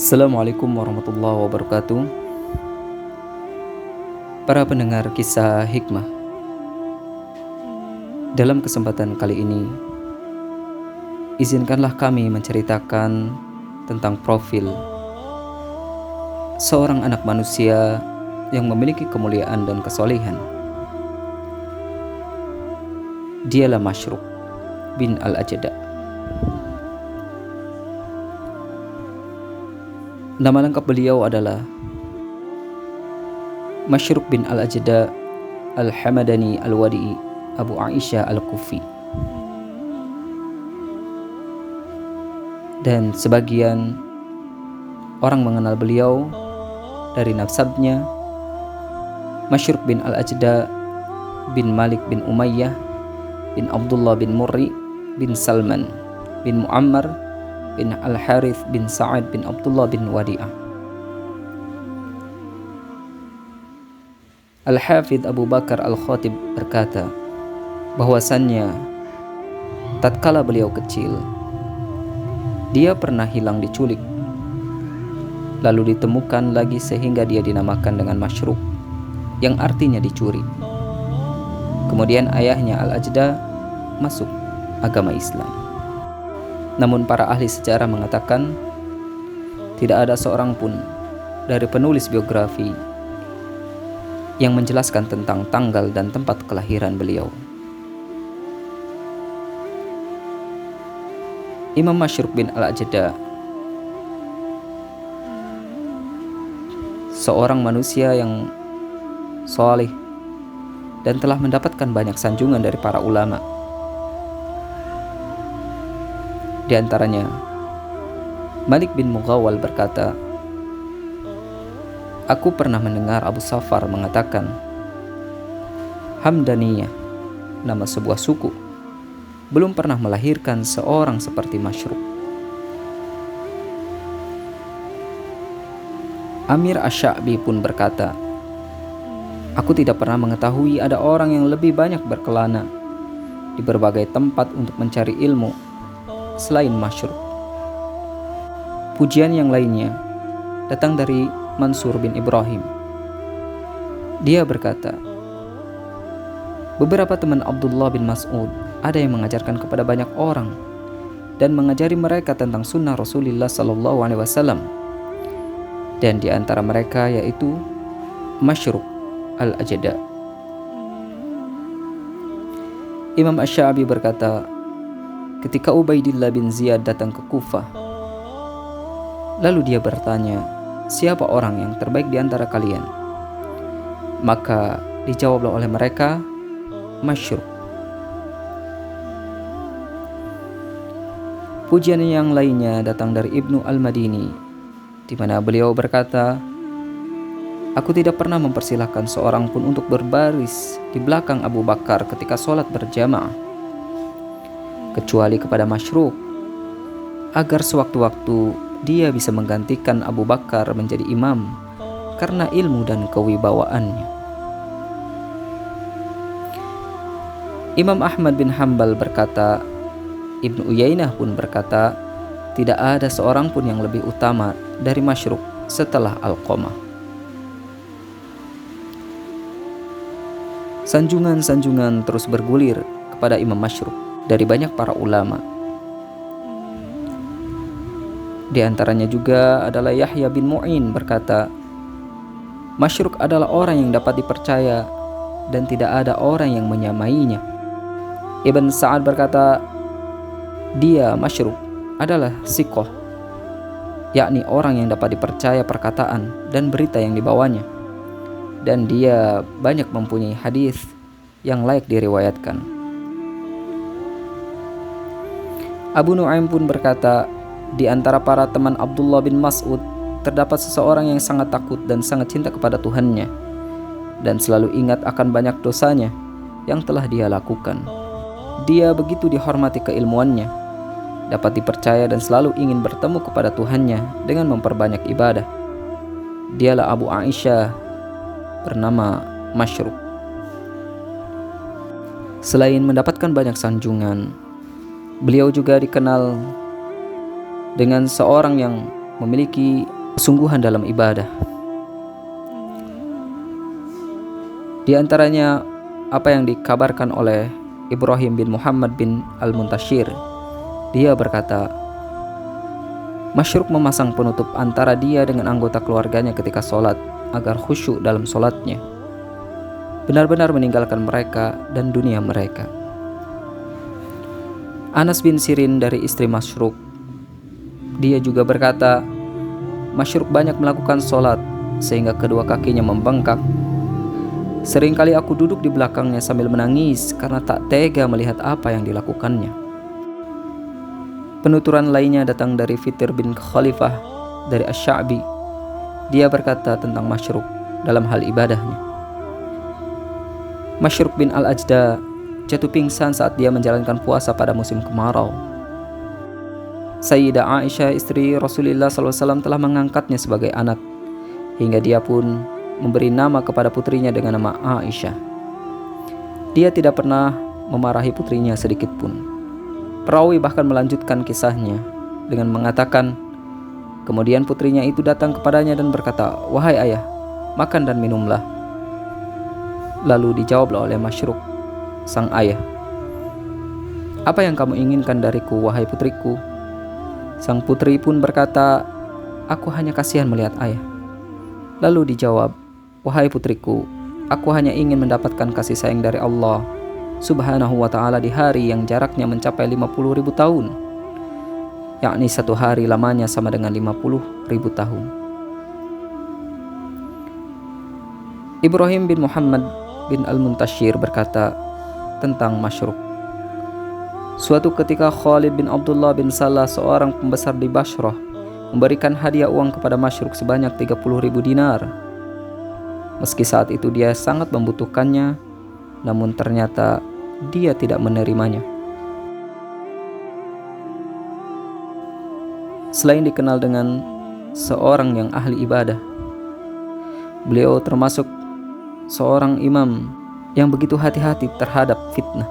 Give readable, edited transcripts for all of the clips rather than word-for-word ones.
Assalamualaikum warahmatullahi wabarakatuh. Para pendengar kisah hikmah, dalam kesempatan kali ini izinkanlah kami menceritakan tentang profil seorang anak manusia yang memiliki kemuliaan dan kesolehan. Dialah Masyruk bin Al-Ajda'. Nama lengkap beliau adalah Masyruk bin Al-Ajda' Al-Hamadani Al-Wadi'i Abu Aisyah Al-Kufi. Dan sebagian orang mengenal beliau dari nasabnya Masyruk bin Al-Ajda' bin Malik bin Umayyah bin Abdullah bin Murri bin Salman bin Muammar bin Al-Harith bin Sa'ad bin Abdullah bin Wadi'ah. Al-Hafidh Abu Bakar Al-Khatib berkata bahwasannya tatkala beliau kecil, dia pernah hilang diculik, lalu ditemukan lagi sehingga dia dinamakan dengan Masyruk, yang artinya dicuri. Kemudian ayahnya Al-Ajda' masuk agama Islam. Namun para ahli sejarah mengatakan tidak ada seorang pun dari penulis biografi yang menjelaskan tentang tanggal dan tempat kelahiran beliau. Imam Masyruk bin Al-Ajda' seorang manusia yang saleh dan telah mendapatkan banyak sanjungan dari para ulama. Di antaranya Malik bin Mughawal berkata, aku pernah mendengar Abu Safar mengatakan, Hamdaniyah, nama sebuah suku, belum pernah melahirkan seorang seperti Masyruk. Amir Asy-Sya'bi pun berkata, aku tidak pernah mengetahui ada orang yang lebih banyak berkelana di berbagai tempat untuk mencari ilmu selain Masyruk. Pujian yang lainnya datang dari Mansur bin Ibrahim. Dia berkata, beberapa teman Abdullah bin Mas'ud ada yang mengajarkan kepada banyak orang dan mengajari mereka tentang sunnah Rasulullah SAW. Dan di antara mereka yaitu Masyruk Al-Ajda'. Imam Asy-Sya'bi berkata, ketika Ubaidillah bin Ziyad datang ke Kufah, lalu dia bertanya, siapa orang yang terbaik di antara kalian? Maka dijawablah oleh mereka, Masyruk. Pujian yang lainnya datang dari Ibnu Al-Madini, di mana beliau berkata, aku tidak pernah mempersilahkan seorang pun untuk berbaris di belakang Abu Bakar ketika sholat berjamaah, kecuali kepada Masyruk, agar sewaktu-waktu dia bisa menggantikan Abu Bakar menjadi imam karena ilmu dan kewibawaannya. Imam Ahmad bin Hanbal berkata, Ibnu Uyainah pun berkata, tidak ada seorang pun yang lebih utama dari Masyruk setelah Alqamah. Sanjungan-sanjungan terus bergulir kepada Imam Masyruk dari banyak para ulama. Di antaranya juga adalah Yahya bin Mu'in berkata, Masyruk adalah orang yang dapat dipercaya dan tidak ada orang yang menyamainya. Ibn Sa'ad berkata, dia Masyruk adalah siqah, yakni orang yang dapat dipercaya perkataan dan berita yang dibawanya, dan dia banyak mempunyai hadis yang layak diriwayatkan. Abu Nu'aim pun berkata, di antara para teman Abdullah bin Mas'ud terdapat seseorang yang sangat takut dan sangat cinta kepada Tuhannya dan selalu ingat akan banyak dosanya yang telah dia lakukan. Dia begitu dihormati keilmuannya, dapat dipercaya dan selalu ingin bertemu kepada Tuhannya dengan memperbanyak ibadah. Dialah Abu Aisyah bernama Masyruk. Selain mendapatkan banyak sanjungan, beliau juga dikenal dengan seorang yang memiliki kesungguhan dalam ibadah. Di antaranya apa yang dikabarkan oleh Ibrahim bin Muhammad bin Al-Muntashir. Dia berkata, Masyruk memasang penutup antara dia dengan anggota keluarganya ketika sholat agar khusyuk dalam sholatnya, benar-benar meninggalkan mereka dan dunia mereka. Anas bin Sirin dari istri Masyruk, dia juga berkata, Masyruk banyak melakukan sholat sehingga kedua kakinya membengkak. Seringkali aku duduk di belakangnya sambil menangis karena tak tega melihat apa yang dilakukannya. Penuturan lainnya datang dari Fitr bin Khalifah dari Asy-Sya'bi. Dia berkata tentang Masyruk dalam hal ibadahnya. Masyruk bin Al-Ajda jatuh pingsan saat dia menjalankan puasa pada musim kemarau. Sayyidah Aisyah istri Rasulullah SAW telah mengangkatnya sebagai anak, hingga dia pun memberi nama kepada putrinya dengan nama Aisyah. Dia tidak pernah memarahi putrinya sedikit pun. Perawi bahkan melanjutkan kisahnya dengan mengatakan, kemudian putrinya itu datang kepadanya dan berkata, wahai ayah, makan dan minumlah. Lalu dijawablah oleh Masyruk, sang ayah, apa yang kamu inginkan dariku, wahai putriku? Sang putri pun berkata, aku hanya kasihan melihat ayah. Lalu dijawab, wahai putriku, aku hanya ingin mendapatkan kasih sayang dari Allah Subhanahu wa ta'ala di hari yang jaraknya mencapai 50.000 tahun, yakni satu hari lamanya sama dengan 50.000 tahun. Ibrahim bin Muhammad bin Al-Muntashir berkata tentang Masyruk, suatu ketika Khalid bin Abdullah bin Salah, seorang pembesar di Bashrah, memberikan hadiah uang kepada Masyruk sebanyak 30.000 dinar. Meski saat itu dia sangat membutuhkannya, namun ternyata dia tidak menerimanya. Selain dikenal dengan seorang yang ahli ibadah, beliau termasuk seorang imam yang begitu hati-hati terhadap fitnah.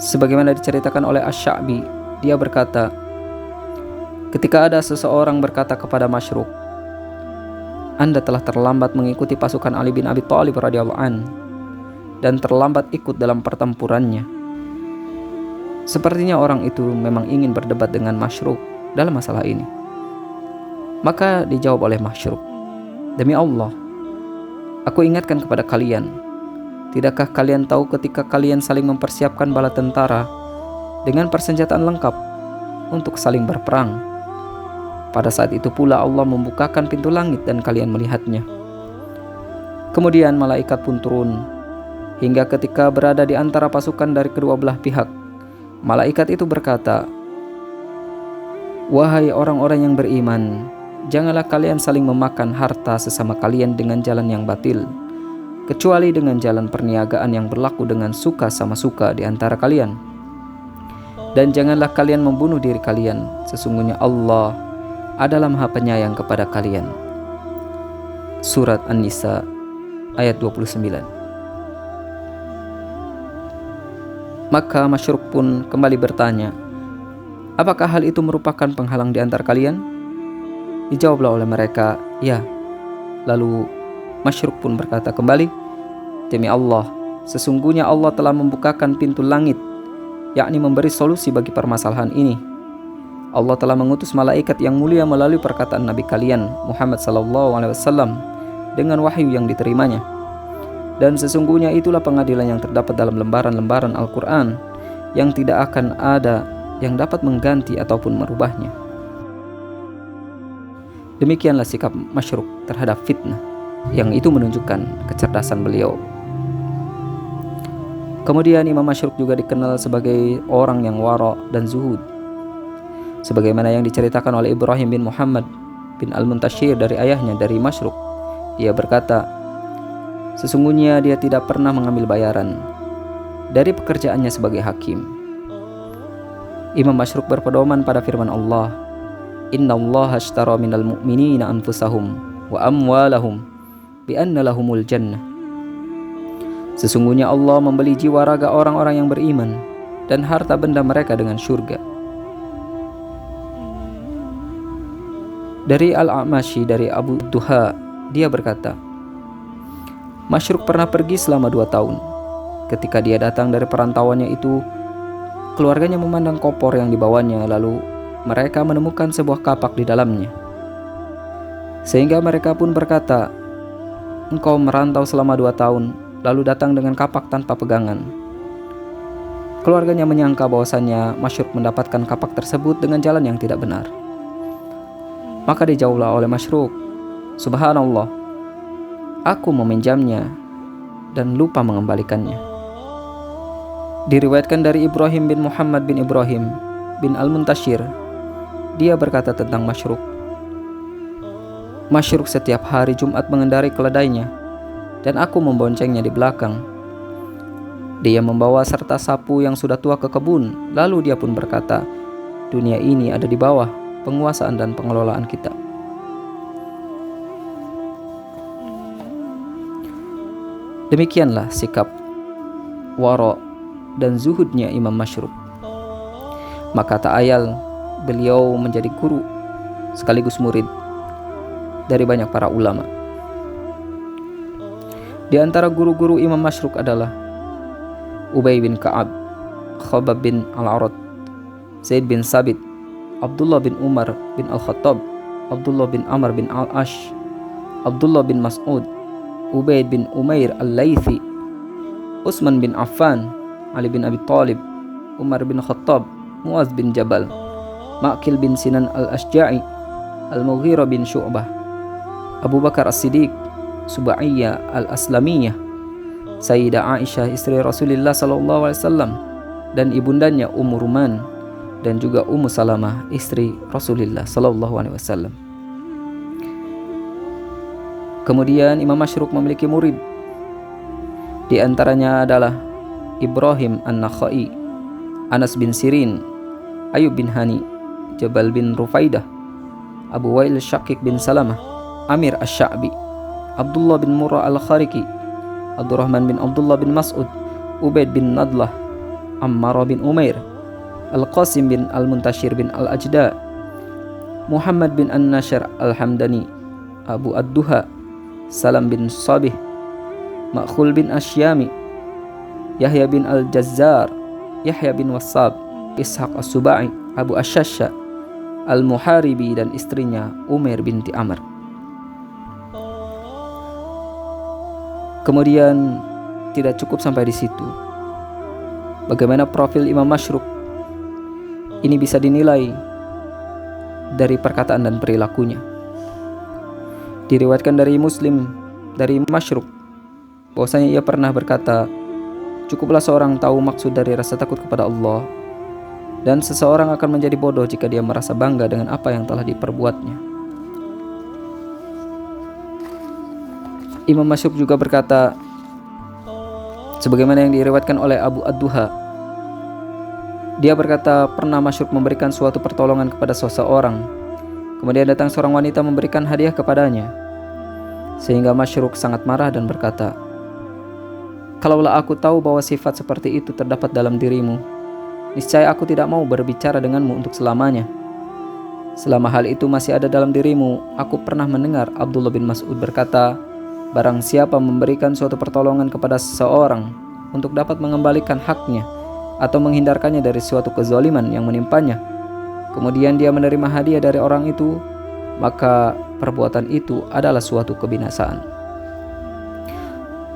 Sebagaimana diceritakan oleh Asy-Sya'bi, dia berkata, ketika ada seseorang berkata kepada Masyruk, Anda telah terlambat mengikuti pasukan Ali bin Abi Thalib radhiyallahu anhu dan terlambat ikut dalam pertempurannya. Sepertinya orang itu memang ingin berdebat dengan Masyruk dalam masalah ini. Maka dijawab oleh Masyruk, demi Allah, aku ingatkan kepada kalian, tidakkah kalian tahu ketika kalian saling mempersiapkan bala tentara dengan persenjataan lengkap untuk saling berperang? Pada saat itu pula Allah membukakan pintu langit dan kalian melihatnya. Kemudian malaikat pun turun, hingga ketika berada di antara pasukan dari kedua belah pihak, malaikat itu berkata, wahai orang-orang yang beriman, janganlah kalian saling memakan harta sesama kalian dengan jalan yang batil, kecuali dengan jalan perniagaan yang berlaku dengan suka sama suka di antara kalian. Dan janganlah kalian membunuh diri kalian, sesungguhnya Allah adalah Maha Penyayang kepada kalian. Surat An-Nisa ayat 29. Maka Masyruk pun kembali bertanya, apakah hal itu merupakan penghalang di antara kalian? Dijawablah oleh mereka, ya. Lalu Masyruk pun berkata kembali, demi Allah, sesungguhnya Allah telah membukakan pintu langit, yakni memberi solusi bagi permasalahan ini. Allah telah mengutus malaikat yang mulia melalui perkataan Nabi kalian Muhammad SAW dengan wahyu yang diterimanya. Dan sesungguhnya itulah pengadilan yang terdapat dalam lembaran-lembaran Al-Quran yang tidak akan ada yang dapat mengganti ataupun merubahnya. Demikianlah sikap Masyruk terhadap fitnah, yang itu menunjukkan kecerdasan beliau. Kemudian Imam Masyruk juga dikenal sebagai orang yang wara dan zuhud. Sebagaimana yang diceritakan oleh Ibrahim bin Muhammad bin Al-Muntashir dari ayahnya, dari Masyruk, dia berkata, sesungguhnya dia tidak pernah mengambil bayaran dari pekerjaannya sebagai hakim. Imam Masyruk berpedoman pada firman Allah, Innallaha ashtara minal mu'minina anfusahum wa amwalahum bi anna lahumul jannah. Sesungguhnya Allah membeli jiwa raga orang-orang yang beriman dan harta benda mereka dengan syurga. Dari Al-A'mashi dari Abu Duha, dia berkata, Masyruk pernah pergi selama 2 tahun. Ketika dia datang dari perantauannya itu, keluarganya memandang kopor yang dibawanya, lalu mereka menemukan sebuah kapak di dalamnya. Sehingga mereka pun berkata, engkau merantau selama 2 tahun, lalu datang dengan kapak tanpa pegangan. Keluarganya menyangka bahwasannya Masyruk mendapatkan kapak tersebut dengan jalan yang tidak benar. Maka dijawablah oleh Masyruk, Subhanallah, aku meminjamnya dan lupa mengembalikannya. Diriwayatkan dari Ibrahim bin Muhammad bin Ibrahim bin Al-Muntashir, dia berkata tentang Masyruk, Masyruk setiap hari Jumat mengendarai keledainya, dan aku memboncengnya di belakang. Dia membawa serta sapu yang sudah tua ke kebun, lalu dia pun berkata, dunia ini ada di bawah penguasaan dan pengelolaan kita. Demikianlah sikap wara dan zuhudnya Imam Masyruk. Maka tak ayal beliau menjadi guru sekaligus murid dari banyak para ulama. Di antara guru-guru Imam Masyruk adalah Ubay bin Ka'ab, Khabbab bin Al-Arat, Zaid bin Sabit, Abdullah bin Umar bin Al-Khattab, Abdullah bin Amr bin Al-Ash, Abdullah bin Mas'ud, Ubaid bin Umair Al-Laythi, Utsman bin Affan, Ali bin Abi Thalib, Umar bin Khattab, Muaz bin Jabal, Ma'qil bin Sinan Al-Ashja'i, Al-Mughirah bin Syu'bah, Abu Bakar As-Siddiq, Subaiyah Al-Aslamiyah, Sayyidah Aisyah istri Rasulullah SAW, dan ibundanya Ummu Ruman, dan juga Ummu Salamah istri Rasulullah SAW. Kemudian Imam Masyruk memiliki murid. Di antaranya adalah Ibrahim An-Nakhai, Anas bin Sirin, Ayub bin Hani, Jabal bin Rufaidah, Abu Wail Syakik bin Salamah, Amir Asy-Sya'bi, Abdullah bin Murrah Al-Khariqi, Abdurrahman bin Abdullah bin Mas'ud, Ubaid bin Nadlah, Ammar bin Umair, Al-Qasim bin Al-Muntashir bin Al-Ajda, Muhammad bin An-Nashr Al-Hamdani, Abu Ad-Duha, Salam bin Sabih, Ma'khul bin Asyami, Yahya bin Al-Jazzar, Yahya bin Wassab, Ishaq As-Subai, Abu Asyasha, Al-Muharibi, dan istrinya Umair binti Amr. Kemudian tidak cukup sampai di situ. Bagaimana profil Imam Masyruk? Ini bisa dinilai dari perkataan dan perilakunya. Diriwayatkan dari Muslim dari Masyruk bahwasanya ia pernah berkata, cukuplah seorang tahu maksud dari rasa takut kepada Allah, dan seseorang akan menjadi bodoh jika dia merasa bangga dengan apa yang telah diperbuatnya. Imam Masyruk juga berkata, sebagaimana yang diriwayatkan oleh Abu Ad-Duha, dia berkata pernah Masyruk memberikan suatu pertolongan kepada seseorang. Kemudian datang seorang wanita memberikan hadiah kepadanya, sehingga Masyruk sangat marah dan berkata, kalaulah aku tahu bahwa sifat seperti itu terdapat dalam dirimu, niscaya aku tidak mau berbicara denganmu untuk selamanya. Selama hal itu masih ada dalam dirimu, aku pernah mendengar Abdullah bin Mas'ud berkata, barang siapa memberikan suatu pertolongan kepada seseorang untuk dapat mengembalikan haknya atau menghindarkannya dari suatu kezaliman yang menimpanya, kemudian dia menerima hadiah dari orang itu, maka perbuatan itu adalah suatu kebinasaan.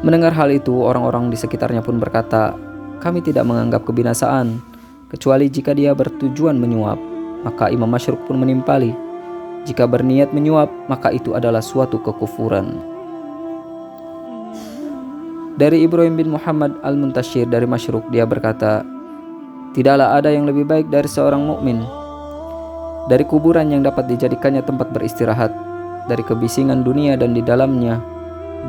Mendengar hal itu, orang-orang di sekitarnya pun berkata, kami tidak menganggap kebinasaan kecuali jika dia bertujuan menyuap. Maka Imam Masyruk pun menimpali, jika berniat menyuap, maka itu adalah suatu kekufuran. Dari Ibrahim bin Muhammad Al-Muntashir dari Masyruk, dia berkata, tidaklah ada yang lebih baik dari seorang mukmin dari kuburan yang dapat dijadikannya tempat beristirahat dari kebisingan dunia, dan di dalamnya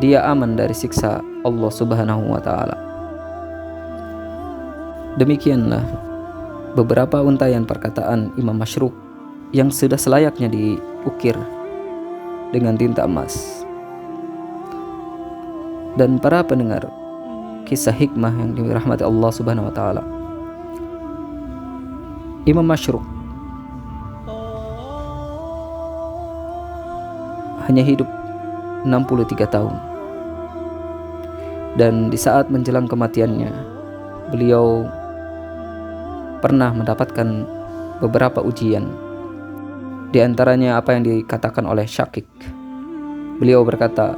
dia aman dari siksa Allah Subhanahu wa ta'ala. Demikianlah beberapa untayan perkataan Imam Masyruk yang sudah selayaknya diukir dengan tinta emas. Dan para pendengar kisah hikmah yang dirahmati Allah Subhanahu wa ta'ala, Imam Masyruk hanya hidup 63 tahun. Dan di saat menjelang kematiannya, beliau pernah mendapatkan beberapa ujian. Di antaranya apa yang dikatakan oleh Syakik. Beliau berkata,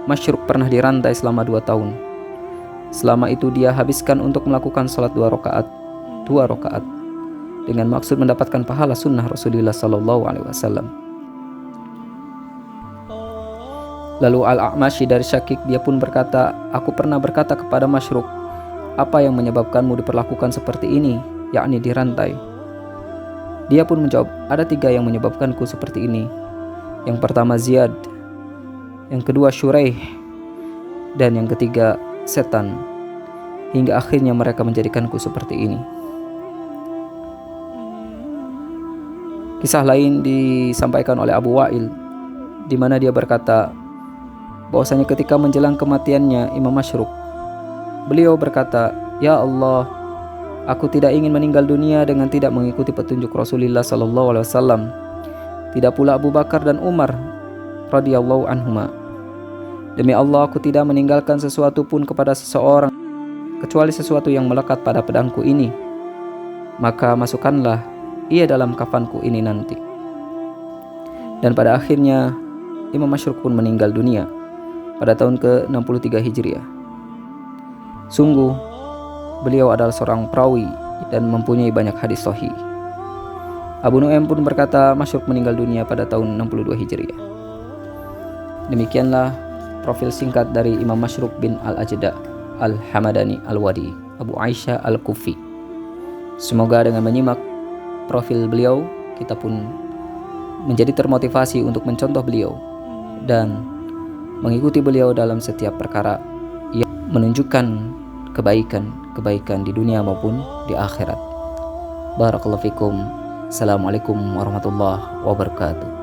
Masyruk pernah dirantai selama 2 tahun. Selama itu dia habiskan untuk melakukan salat 2 rakaat dengan maksud mendapatkan pahala sunnah Rasulullah SAW. Lalu Al-A'mashi dari Syakik, dia pun berkata, aku pernah berkata kepada Masyruk, apa yang menyebabkanmu diperlakukan seperti ini, yakni dirantai? Dia pun menjawab, ada 3 yang menyebabkanku seperti ini. Yang pertama Ziyad, yang kedua Syuraih, dan yang ketiga setan. Hingga akhirnya mereka menjadikanku seperti ini. Kisah lain disampaikan oleh Abu Wa'il, di mana dia berkata bahwasanya ketika menjelang kematiannya Imam Masyruk, beliau berkata, ya Allah, aku tidak ingin meninggal dunia dengan tidak mengikuti petunjuk Rasulullah SAW. Tidak pula Abu Bakar dan Umar radhiyallahu anhuma. Demi Allah, aku tidak meninggalkan sesuatu pun kepada seseorang kecuali sesuatu yang melekat pada pedangku ini. Maka masukkanlah ia dalam kafanku ini nanti. Dan pada akhirnya Imam Masyruk pun meninggal dunia pada tahun ke-63 Hijriah. Sungguh beliau adalah seorang perawi dan mempunyai banyak hadis sahih. Abu Nu'aim pun berkata Masyruk meninggal dunia pada tahun 62 Hijriah. Demikianlah profil singkat dari Imam Masyruk bin Al-Ajda' Al-Hamadani Al-Wadi Abu Aisyah Al-Kufi. Semoga dengan menyimak profil beliau, kita pun menjadi termotivasi untuk mencontoh beliau dan mengikuti beliau dalam setiap perkara yang menunjukkan kebaikan di dunia maupun di akhirat. Barakallahu fikum. Assalamualaikum warahmatullahi wabarakatuh.